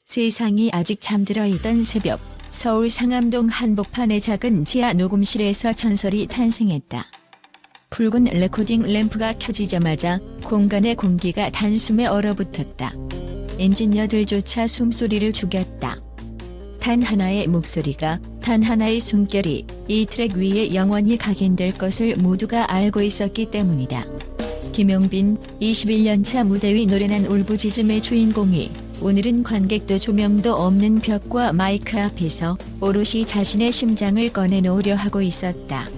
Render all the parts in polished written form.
세상이 아직 잠들어 있던 새벽, 서울 상암동 한복판의 작은 지하 녹음실에서 전설이 탄생했다. 붉은 레코딩 램프가 켜지자마자 공간의 공기가 단숨에 얼어붙었다. 엔지니어들조차 숨소리를 죽였다. 단 하나의 목소리가, 단 하나의 숨결이 이 트랙 위에 영원히 각인될 것을 모두가 알고 있었기 때문이다. 김용빈, 21년차 무대 위 노래난 울부짖음의 주인공이 오늘은 관객도 조명도 없는 벽과 마이크 앞에서 오롯이 자신의 심장을 꺼내놓으려 하고 있었다.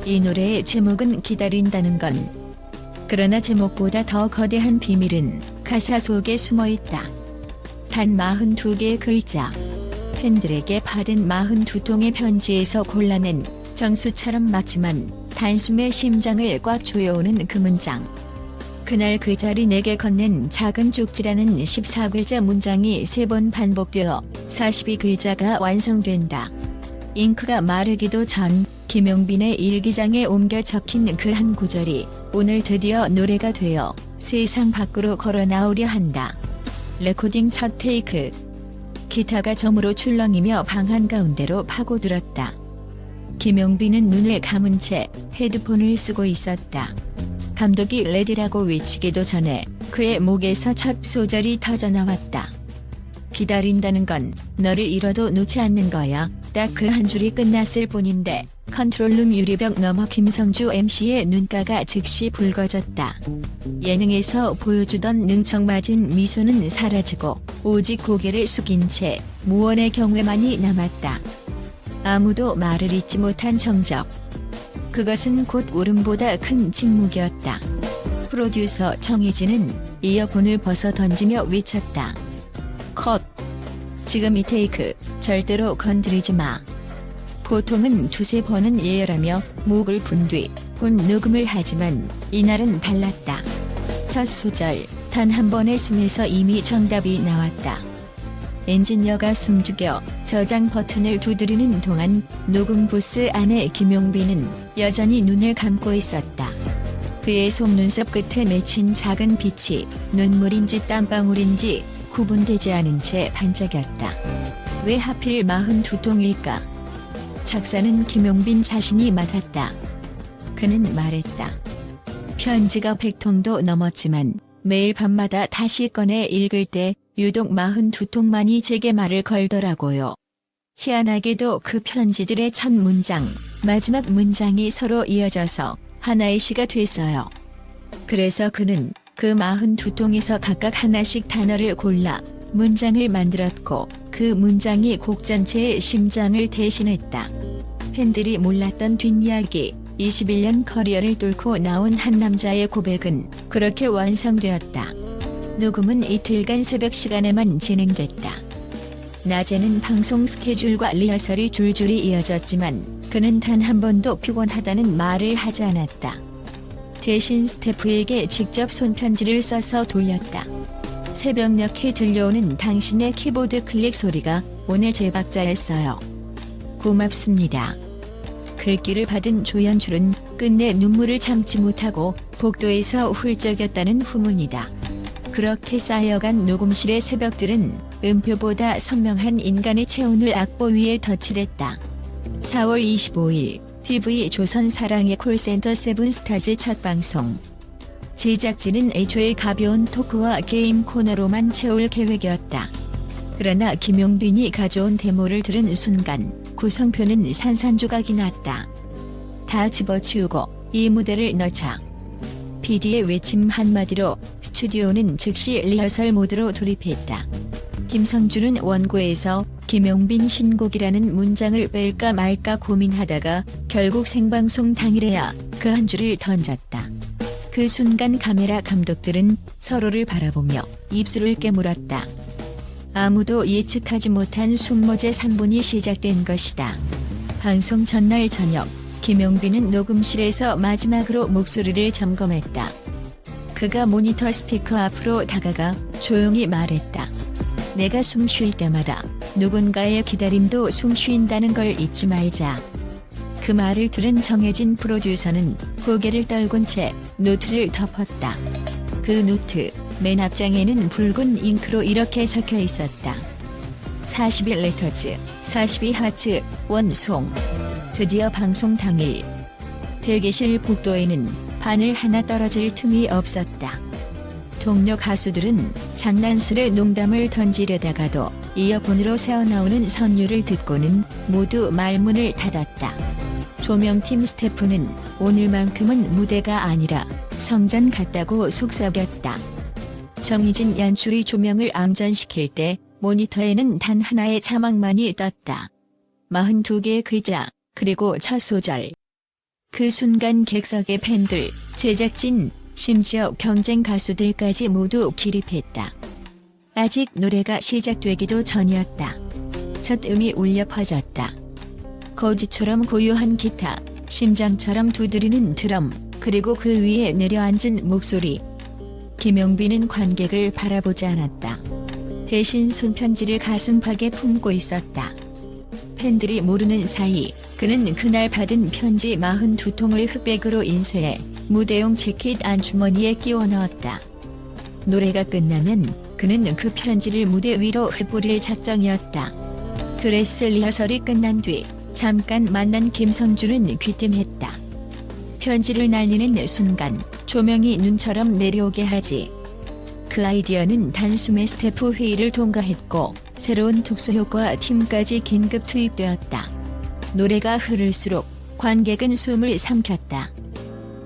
이 노래의 제목은 기다린다는 건. 그러나 제목보다 더 거대한 비밀은 가사 속에 숨어있다. 단 42개의 글자. 팬들에게 받은 42통의 편지에서 골라낸 정수처럼 막지만 단숨에 심장을 꽉 조여오는 그 문장. 그날 그 자리 내게 건넨 작은 쪽지라는 14글자 문장이 3번 반복되어 42글자가 완성된다. 잉크가 마르기도 전 김용빈의 일기장에 옮겨 적힌 그 한 구절이 오늘 드디어 노래가 되어 세상 밖으로 걸어 나오려 한다. 레코딩 첫 테이크. 기타가 점으로 출렁이며 방 한가운데로 파고들었다. 김용빈은 눈을 감은 채 헤드폰을 쓰고 있었다. 감독이 레디라고 외치기도 전에 그의 목에서 첫 소절이 터져나왔다. 기다린다는 건 너를 잃어도 놓지 않는 거야. 딱 그 한 줄이 끝났을 뿐인데 컨트롤룸 유리벽 너머 김성주 MC의 눈가가 즉시 붉어졌다. 예능에서 보여주던 능청맞은 미소는 사라지고 오직 고개를 숙인 채 무언의 경외만이 남았다. 아무도 말을 잇지 못한 정적. 그것은 곧 울음보다 큰 침묵이었다. 프로듀서 정희진은 이어폰을 벗어 던지며 외쳤다. 컷. 지금 이 테이크 절대로 건드리지 마. 보통은 2-3번은 예열하며 목을 푼 뒤 본 녹음을 하지만 이날은 달랐다. 첫 소절 단 한 번의 숨에서 이미 정답이 나왔다. 엔지니어가 숨죽여 저장 버튼을 두드리는 동안 녹음 부스 안에 김용빈은 여전히 눈을 감고 있었다. 그의 속눈썹 끝에 맺힌 작은 빛이 눈물인지 땀방울인지 구분되지 않은 채 반짝였다. 왜 하필 42통일까? 작사는 김용빈 자신이 맡았다. 그는 말했다. 편지가 100통도 넘었지만 매일 밤마다 다시 꺼내 읽을 때 유독 42통만이 제게 말을 걸더라고요. 희한하게도 그 편지들의 첫 문장, 마지막 문장이 서로 이어져서 하나의 시가 됐어요. 그래서 그는 그 42통에서 각각 하나씩 단어를 골라 문장을 만들었고 그 문장이 곡 전체의 심장을 대신했다. 팬들이 몰랐던 뒷이야기, 21년 커리어를 뚫고 나온 한 남자의 고백은 그렇게 완성되었다. 녹음은 이틀간 새벽 시간에만 진행됐다. 낮에는 방송 스케줄과 리허설이 줄줄이 이어졌지만 그는 단 한 번도 피곤하다는 말을 하지 않았다. 대신 스태프에게 직접 손편지를 써서 돌렸다. 새벽녘에 들려오는 당신의 키보드 클릭 소리가 오늘 제 박자였어요. 고맙습니다. 글귀를 받은 조연출은 끝내 눈물을 참지 못하고 복도에서 훌쩍였다는 후문이다. 그렇게 쌓여간 녹음실의 새벽들은 음표보다 선명한 인간의 체온을 악보 위에 덧칠했다. 4월 25일 TV 조선 사랑의 콜센터 세븐스타즈 첫 방송. 제작진은 애초에 가벼운 토크와 게임 코너로만 채울 계획이었다. 그러나 김용빈이 가져온 데모를 들은 순간 구성표는 산산조각이 났다. 다 집어치우고 이 무대를 넣자. PD의 외침 한마디로 스튜디오는 즉시 리허설 모드로 돌입했다. 김성주는 원고에서 김용빈 신곡이라는 문장을 뺄까 말까 고민하다가 결국 생방송 당일에야 그 한 줄을 던졌다. 그 순간 카메라 감독들은 서로를 바라보며 입술을 깨물었다. 아무도 예측하지 못한 숨모제 3분이 시작된 것이다. 방송 전날 저녁, 김용빈은 녹음실에서 마지막으로 목소리를 점검했다. 그가 모니터 스피커 앞으로 다가가 조용히 말했다. 내가 숨 쉴 때마다 누군가의 기다림도 숨 쉰다는 걸 잊지 말자. 그 말을 들은 정혜진 프로듀서는 고개를 떨군 채 노트를 덮었다. 그 노트 맨 앞장에는 붉은 잉크로 이렇게 적혀 있었다. 41레터즈, 42하츠, 원송. 드디어 방송 당일. 대기실 복도에는 바늘 하나 떨어질 틈이 없었다. 동료 가수들은 장난스레 농담을 던지려다가도 이어폰으로 새어나오는 선율을 듣고는 모두 말문을 닫았다. 조명팀 스태프는 오늘만큼은 무대가 아니라 성전 같다고 속삭였다. 정희진 연출이 조명을 암전시킬 때 모니터에는 단 하나의 자막만이 떴다. 42개의 글자, 그리고 첫 소절. 그 순간 객석의 팬들, 제작진, 심지어 경쟁 가수들까지 모두 기립했다. 아직 노래가 시작되기도 전이었다. 첫 음이 울려 퍼졌다. 거지처럼 고요한 기타, 심장처럼 두드리는 드럼, 그리고 그 위에 내려앉은 목소리. 김용빈은 관객을 바라보지 않았다. 대신 손편지를 가슴팍에 품고 있었다. 팬들이 모르는 사이 그는 그날 받은 편지 42통을 흑백으로 인쇄해 무대용 재킷 안주머니에 끼워 넣었다. 노래가 끝나면 그는 그 편지를 무대 위로 흩뿌릴 작정이었다. 드레스 리허설이 끝난 뒤 잠깐 만난 김성준은 귀띔했다. 편지를 날리는 순간 조명이 눈처럼 내려오게 하지. 그 아이디어는 단숨에 스태프 회의를 통과했고 새로운 특수효과 팀까지 긴급 투입되었다. 노래가 흐를수록 관객은 숨을 삼켰다.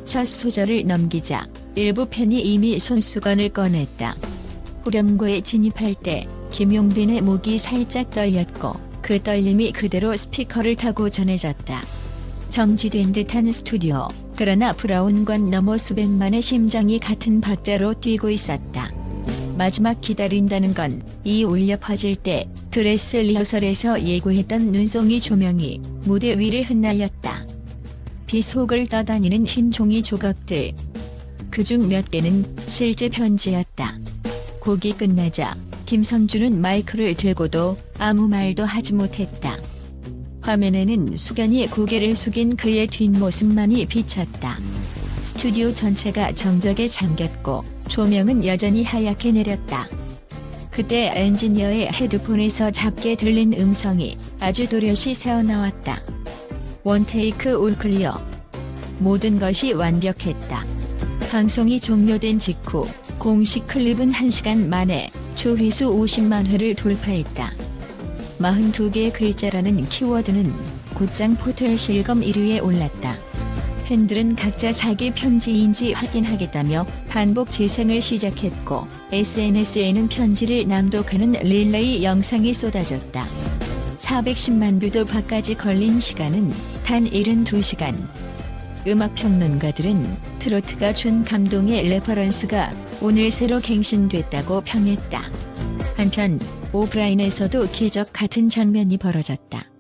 첫 소절을 넘기자 일부 팬이 이미 손수건을 꺼냈다. 후렴구에 진입할 때 김용빈의 목이 살짝 떨렸고 그 떨림이 그대로 스피커를 타고 전해졌다. 정지된 듯한 스튜디오, 그러나 브라운관 너머 수백만의 심장이 같은 박자로 뛰고 있었다. 마지막 기다린다는 건 이 울려 퍼질 때 드레스 리허설에서 예고했던 눈송이 조명이 무대 위를 흩날렸다. 비 속을 떠다니는 흰 종이 조각들. 그중 몇 개는 실제 편지였다. 곡이 끝나자 김성준은 마이크를 들고도 아무 말도 하지 못했다. 화면에는 숙연히 고개를 숙인 그의 뒷모습만이 비쳤다. 스튜디오 전체가 정적에 잠겼고 조명은 여전히 하얗게 내렸다. 그때 엔지니어의 헤드폰에서 작게 들린 음성이 아주 도렷이 새어나왔다. 원 테이크 올 클리어. 모든 것이 완벽했다. 방송이 종료된 직후 공식 클립은 1시간 만에 조회수 50만 회를 돌파했다. 42개의 글자라는 키워드는 곧장 포털 실검 1위에 올랐다. 팬들은 각자 자기 편지인지 확인하겠다며 반복 재생을 시작했고 SNS에는 편지를 낭독하는 릴레이 영상이 쏟아졌다. 410만 뷰 돌파까지 걸린 시간은 단 72시간. 음악평론가들은 트로트가 준 감동의 레퍼런스가 오늘 새로 갱신됐다고 평했다. 한편 오프라인에서도 기적 같은 장면이 벌어졌다.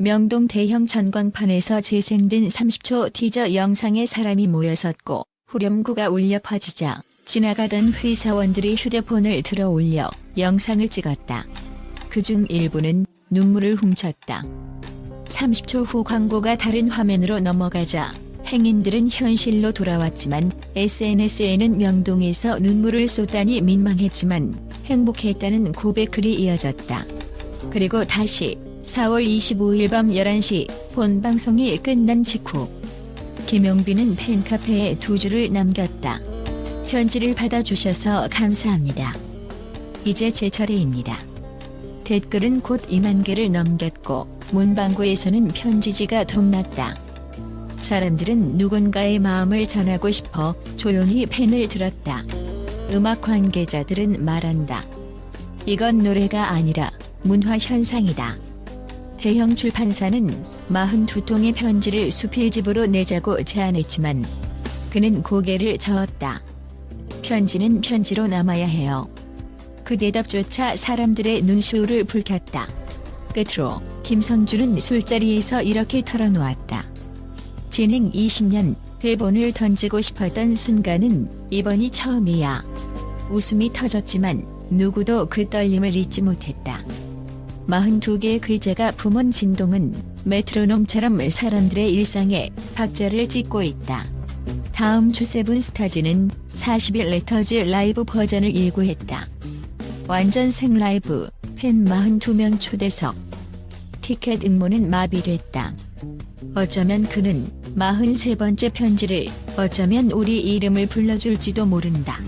명동 대형 전광판에서 재생된 30초 티저 영상에 사람이 모여섰고 후렴구가 울려 퍼지자 지나가던 회사원들이 휴대폰을 들어 올려 영상을 찍었다. 그중 일부는 눈물을 훔쳤다. 30초 후 광고가 다른 화면으로 넘어가자 행인들은 현실로 돌아왔지만 SNS에는 명동에서 눈물을 쏟다니 민망했지만 행복했다는 고백글이 이어졌다. 그리고 다시 4월 25일 밤 11시 본방송이 끝난 직후 김용빈은 팬카페에 2줄을 남겼다. 편지를 받아주셔서 감사합니다. 이제 제 차례입니다. 댓글은 곧 2만 개를 넘겼고 문방구에서는 편지지가 동났다. 사람들은 누군가의 마음을 전하고 싶어 조용히 펜을 들었다. 음악 관계자들은 말한다. 이건 노래가 아니라 문화 현상이다. 대형 출판사는 42통의 편지를 수필집으로 내자고 제안했지만 그는 고개를 저었다. 편지는 편지로 남아야 해요. 그 대답조차 사람들의 눈시울을 붉혔다. 끝으로 김성준은 술자리에서 이렇게 털어놓았다. 진행 20년, 대본을 던지고 싶었던 순간은 이번이 처음이야. 웃음이 터졌지만 누구도 그 떨림을 잊지 못했다. 42개의 글자가 품은 진동은 메트로놈처럼 사람들의 일상에 박자를 찍고 있다. 다음 주 세븐스타즈는 41레터즈 라이브 버전을 예고했다. 완전 생라이브, 팬 42명 초대석. 티켓 응모는 마비됐다. 어쩌면 그는 43번째 편지를, 어쩌면 우리 이름을 불러줄지도 모른다.